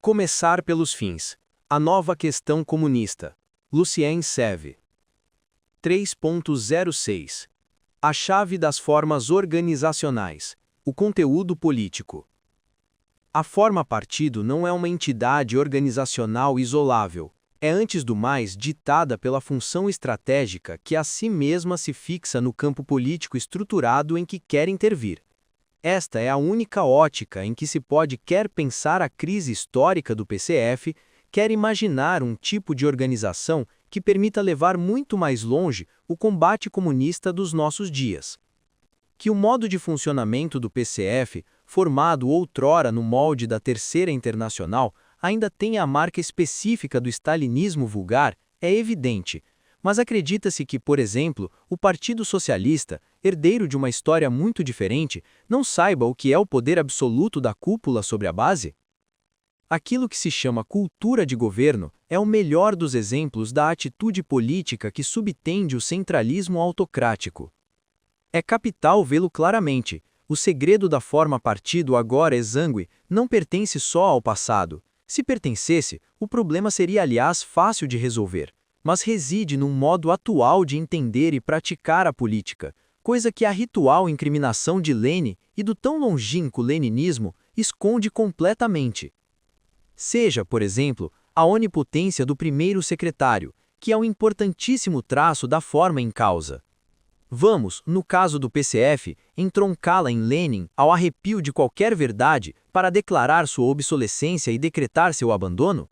Começar pelos fins. A nova questão comunista. Lucien Sèvres. 3.06. A chave das formas organizacionais. O conteúdo político. A forma partido não é uma entidade organizacional isolável. É antes do mais ditada pela função estratégica que a si mesma se fixa no campo político estruturado em que quer intervir. Esta é a única ótica em que se pode quer pensar a crise histórica do PCF, quer imaginar um tipo de organização que permita levar muito mais longe o combate comunista dos nossos dias. Que o modo de funcionamento do PCF, formado outrora no molde da Terceira Internacional, ainda tenha a marca específica do stalinismo vulgar, é evidente, mas acredita-se que, por exemplo, o Partido Socialista, herdeiro de uma história muito diferente, não saiba o que é o poder absoluto da cúpula sobre a base? Aquilo que se chama cultura de governo é o melhor dos exemplos da atitude política que subtende o centralismo autocrático. É capital vê-lo claramente. O segredo da forma partido agora exangue não pertence só ao passado. Se pertencesse, o problema seria, aliás, fácil de resolver, mas reside num modo atual de entender e praticar a política, coisa que a ritual incriminação de Lênin e do tão longínquo leninismo esconde completamente. Seja, por exemplo, a onipotência do primeiro secretário, que é um importantíssimo traço da forma em causa. Vamos, no caso do PCF, entroncá-la em Lênin ao arrepio de qualquer verdade para declarar sua obsolescência e decretar seu abandono?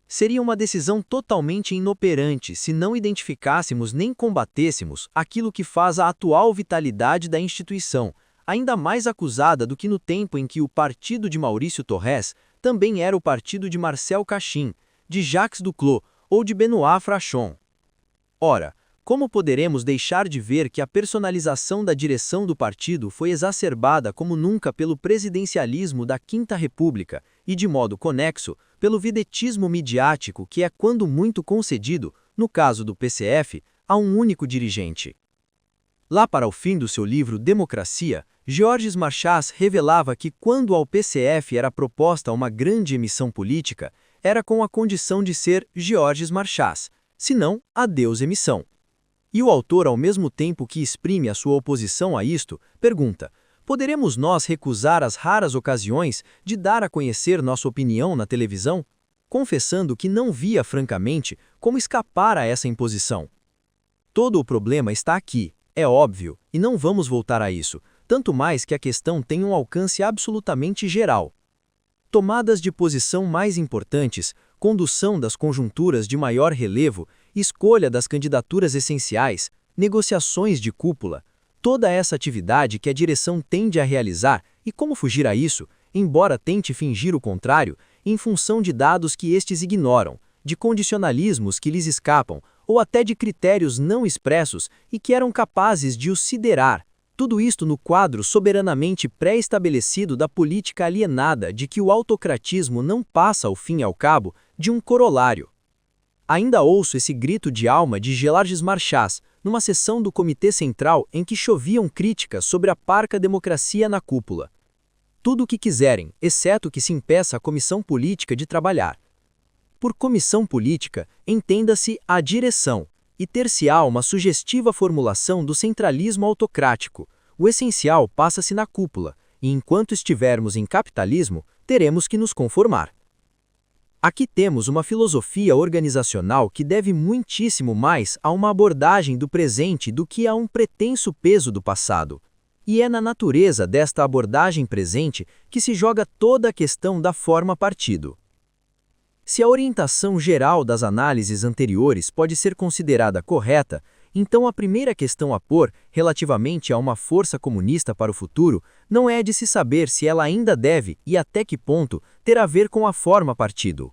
Seria uma decisão totalmente inoperante se não identificássemos nem combatêssemos aquilo que faz a atual vitalidade da instituição, ainda mais acusada do que no tempo em que o partido de Maurício Torres também era o partido de Marcel Cachin, de Jacques Duclos ou de Benoît Frachon. Ora, como poderemos deixar de ver que a personalização da direção do partido foi exacerbada como nunca pelo presidencialismo da Quinta República e, de modo conexo, pelo vedetismo midiático que é quando muito concedido, no caso do PCF, a um único dirigente? Lá para o fim do seu livro Democracia, Georges Marchas revelava que quando ao PCF era proposta uma grande emissão política, era com a condição de ser Georges Marchas, senão adeus emissão. E o autor, ao mesmo tempo que exprime a sua oposição a isto, pergunta: poderemos nós recusar as raras ocasiões de dar a conhecer nossa opinião na televisão? Confessando que não via francamente como escapar a essa imposição. Todo o problema está aqui, é óbvio, e não vamos voltar a isso, tanto mais que a questão tem um alcance absolutamente geral. Tomadas de posição mais importantes, condução das conjunturas de maior relevo, escolha das candidaturas essenciais, negociações de cúpula, toda essa atividade que a direção tende a realizar, e como fugir a isso, embora tente fingir o contrário, em função de dados que estes ignoram, de condicionalismos que lhes escapam, ou até de critérios não expressos e que eram capazes de os siderar. Tudo isto no quadro soberanamente pré-estabelecido da política alienada de que o autocratismo não passa, ao fim e ao cabo, de um corolário. Ainda ouço esse grito de alma de Georges Marchas, numa sessão do Comitê Central em que choviam críticas sobre a parca democracia na cúpula. Tudo o que quiserem, exceto que se impeça a comissão política de trabalhar. Por comissão política, entenda-se a direção, e ter-se-á uma sugestiva formulação do centralismo autocrático. O essencial passa-se na cúpula, e enquanto estivermos em capitalismo, teremos que nos conformar. Aqui temos uma filosofia organizacional que deve muitíssimo mais a uma abordagem do presente do que a um pretenso peso do passado. E é na natureza desta abordagem presente que se joga toda a questão da forma partido. Se a orientação geral das análises anteriores pode ser considerada correta, então a primeira questão a pôr, relativamente a uma força comunista para o futuro, não é de se saber se ela ainda deve, e até que ponto, ter a ver com a forma partido.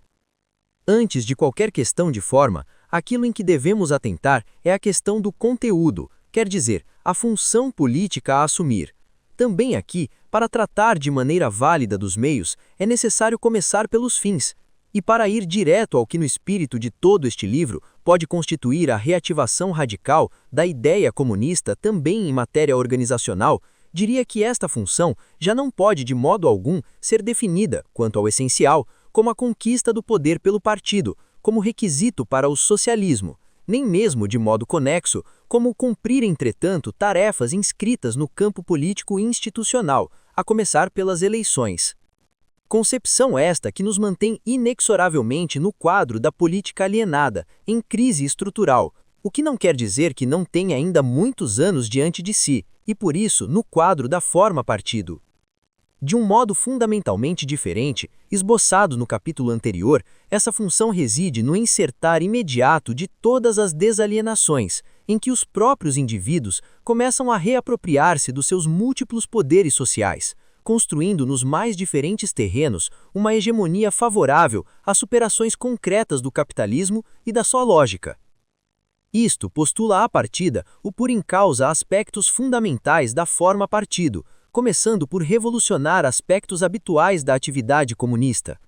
Antes de qualquer questão de forma, aquilo em que devemos atentar é a questão do conteúdo, quer dizer, a função política a assumir. Também aqui, para tratar de maneira válida dos meios, é necessário começar pelos fins. E para ir direto ao que no espírito de todo este livro pode constituir a reativação radical da ideia comunista também em matéria organizacional, diria que esta função já não pode de modo algum ser definida, quanto ao essencial, como a conquista do poder pelo partido, como requisito para o socialismo, nem mesmo de modo conexo, como cumprir, entretanto, tarefas inscritas no campo político e institucional, a começar pelas eleições. Concepção esta que nos mantém inexoravelmente no quadro da política alienada, em crise estrutural, o que não quer dizer que não tenha ainda muitos anos diante de si, e por isso no quadro da forma partido. De um modo fundamentalmente diferente, esboçado no capítulo anterior, essa função reside no encertar imediato de todas as desalienações, em que os próprios indivíduos começam a reapropriar-se dos seus múltiplos poderes sociais, construindo nos mais diferentes terrenos uma hegemonia favorável às superações concretas do capitalismo e da sua lógica. Isto postula à partida o por em causa aspectos fundamentais da forma partido, começando por revolucionar aspectos habituais da atividade comunista.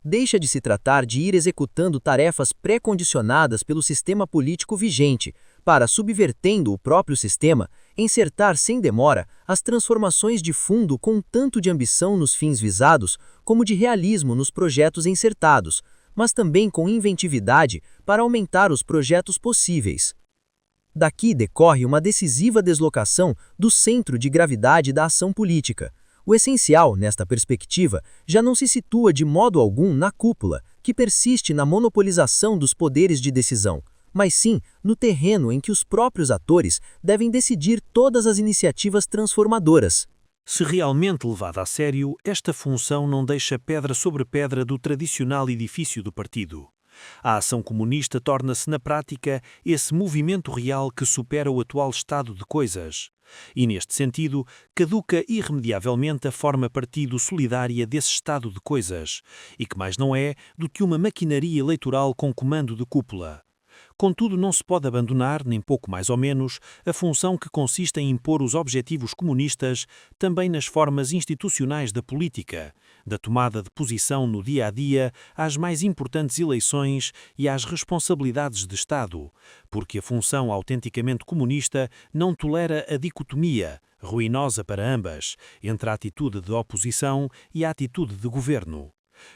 Deixa de se tratar de ir executando tarefas pré-condicionadas pelo sistema político vigente, para, subvertendo o próprio sistema, encertar sem demora as transformações de fundo com tanto de ambição nos fins visados, como de realismo nos projetos encertados, mas também com inventividade para aumentar os projetos possíveis. Daqui decorre uma decisiva deslocação do centro de gravidade da ação política. O essencial, nesta perspectiva, já não se situa de modo algum na cúpula, que persiste na monopolização dos poderes de decisão, mas sim no terreno em que os próprios atores devem decidir todas as iniciativas transformadoras. Se realmente levada a sério, esta função não deixa pedra sobre pedra do tradicional edifício do partido. A ação comunista torna-se, na prática, esse movimento real que supera o atual estado de coisas. E, neste sentido, caduca irremediavelmente a forma partido solidária desse estado de coisas, e que mais não é do que uma maquinaria eleitoral com comando de cúpula. Contudo, não se pode abandonar, nem pouco mais ou menos, a função que consiste em impor os objetivos comunistas também nas formas institucionais da política, da tomada de posição no dia-a-dia, às mais importantes eleições e às responsabilidades de Estado, porque a função autenticamente comunista não tolera a dicotomia, ruinosa para ambas, entre a atitude de oposição e a atitude de governo.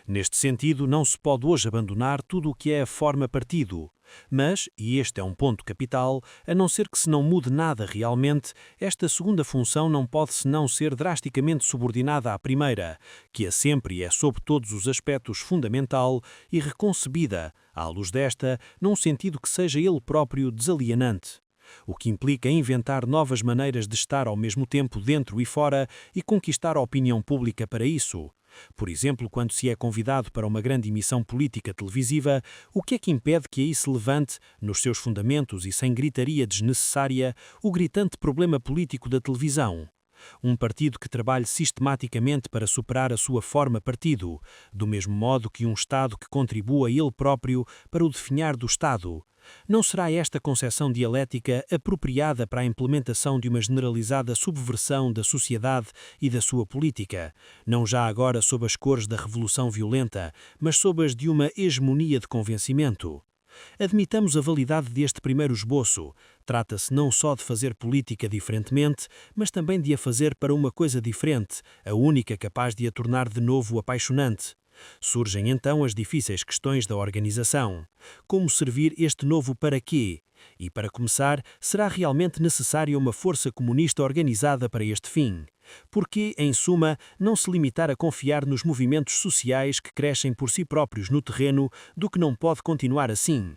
Neste sentido, não se pode hoje abandonar tudo o que é a forma partido. Mas, e este é um ponto capital, a não ser que se não mude nada realmente, esta segunda função não pode senão ser drasticamente subordinada à primeira, que é sempre e é sob todos os aspectos fundamental e reconcebida, à luz desta, num sentido que seja ele próprio desalienante. O que implica inventar novas maneiras de estar ao mesmo tempo dentro e fora e conquistar a opinião pública para isso. Por exemplo, quando se é convidado para uma grande emissão política televisiva, o que é que impede que aí se levante, nos seus fundamentos e sem gritaria desnecessária, o gritante problema político da televisão? Um partido que trabalhe sistematicamente para superar a sua forma partido, do mesmo modo que um Estado que contribua ele próprio para o definhar do Estado. Não será esta concepção dialética apropriada para a implementação de uma generalizada subversão da sociedade e da sua política, não já agora sob as cores da revolução violenta, mas sob as de uma hegemonia de convencimento? Admitamos a validade deste primeiro esboço. Trata-se não só de fazer política diferentemente, mas também de a fazer para uma coisa diferente, a única capaz de a tornar de novo apaixonante. Surgem então as difíceis questões da organização. Como servir este novo para quê? E, para começar, será realmente necessária uma força comunista organizada para este fim? Porque, em suma, não se limitar a confiar nos movimentos sociais que crescem por si próprios no terreno, do que não pode continuar assim?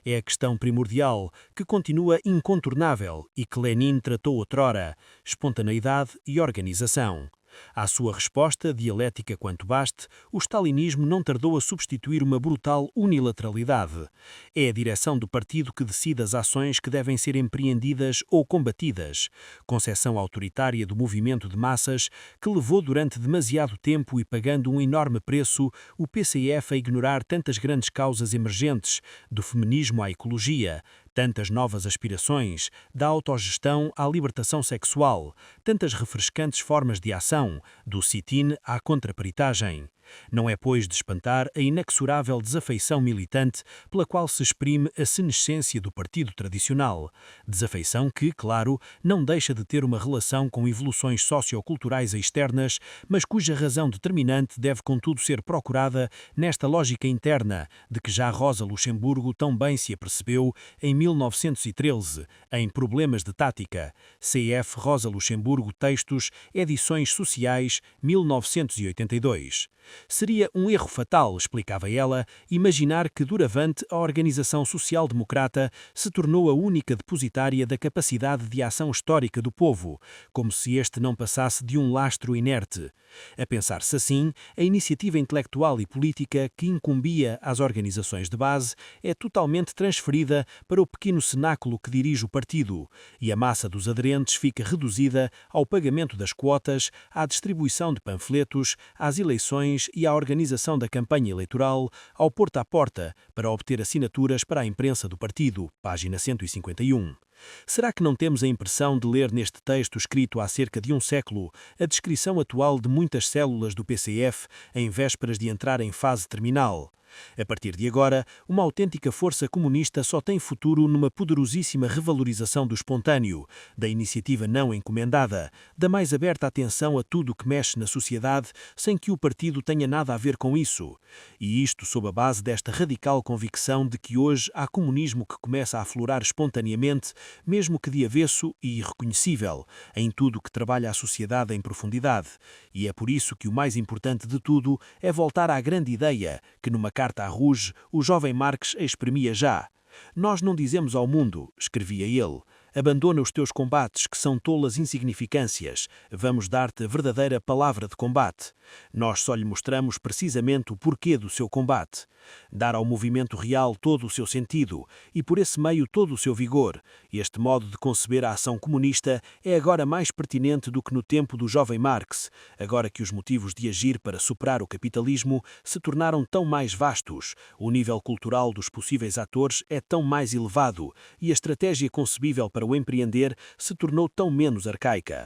É a questão primordial, que continua incontornável e que Lenin tratou outrora: espontaneidade e organização. À sua resposta, dialética quanto baste, o stalinismo não tardou a substituir uma brutal unilateralidade. É a direção do partido que decide as ações que devem ser empreendidas ou combatidas, concepção autoritária do movimento de massas que levou durante demasiado tempo e pagando um enorme preço o PCF a ignorar tantas grandes causas emergentes, do feminismo à ecologia, tantas novas aspirações, da autogestão à libertação sexual, tantas refrescantes formas de ação, do sit-in à contraperitagem. Não é, pois, de espantar a inexorável desafeição militante pela qual se exprime a senescência do partido tradicional. Desafeição que, claro, não deixa de ter uma relação com evoluções socioculturais externas, mas cuja razão determinante deve contudo ser procurada nesta lógica interna, de que já Rosa Luxemburgo tão bem se apercebeu em 1913, em Problemas de Tática. CF Rosa Luxemburgo Textos, Edições Sociais, 1982. Seria um erro fatal, explicava ela, imaginar que doravante a organização social-democrata se tornou a única depositária da capacidade de ação histórica do povo, como se este não passasse de um lastro inerte. A pensar-se assim, a iniciativa intelectual e política que incumbia às organizações de base é totalmente transferida para o pequeno cenáculo que dirige o partido, e a massa dos aderentes fica reduzida ao pagamento das quotas, à distribuição de panfletos, às eleições e à organização da campanha eleitoral, ao porta a porta, para obter assinaturas para a imprensa do partido, página 151. Será que não temos a impressão de ler neste texto escrito há cerca de um século a descrição atual de muitas células do PCF em vésperas de entrar em fase terminal? A partir de agora, uma autêntica força comunista só tem futuro numa poderosíssima revalorização do espontâneo, da iniciativa não encomendada, da mais aberta atenção a tudo o que mexe na sociedade, sem que o partido tenha nada a ver com isso. E isto sob a base desta radical convicção de que hoje há comunismo que começa a aflorar espontaneamente, mesmo que de avesso e irreconhecível, em tudo o que trabalha a sociedade em profundidade. E é por isso que o mais importante de tudo é voltar à grande ideia, que numa carta à Rouge, o jovem Marx exprimia já. Nós não dizemos ao mundo, escrevia ele, abandona os teus combates, que são tolas insignificâncias, vamos dar-te a verdadeira palavra de combate. Nós só lhe mostramos precisamente o porquê do seu combate. Dar ao movimento real todo o seu sentido e, por esse meio, todo o seu vigor. Este modo de conceber a ação comunista é agora mais pertinente do que no tempo do jovem Marx, agora que os motivos de agir para superar o capitalismo se tornaram tão mais vastos, o nível cultural dos possíveis atores é tão mais elevado e a estratégia concebível para o empreender se tornou tão menos arcaica.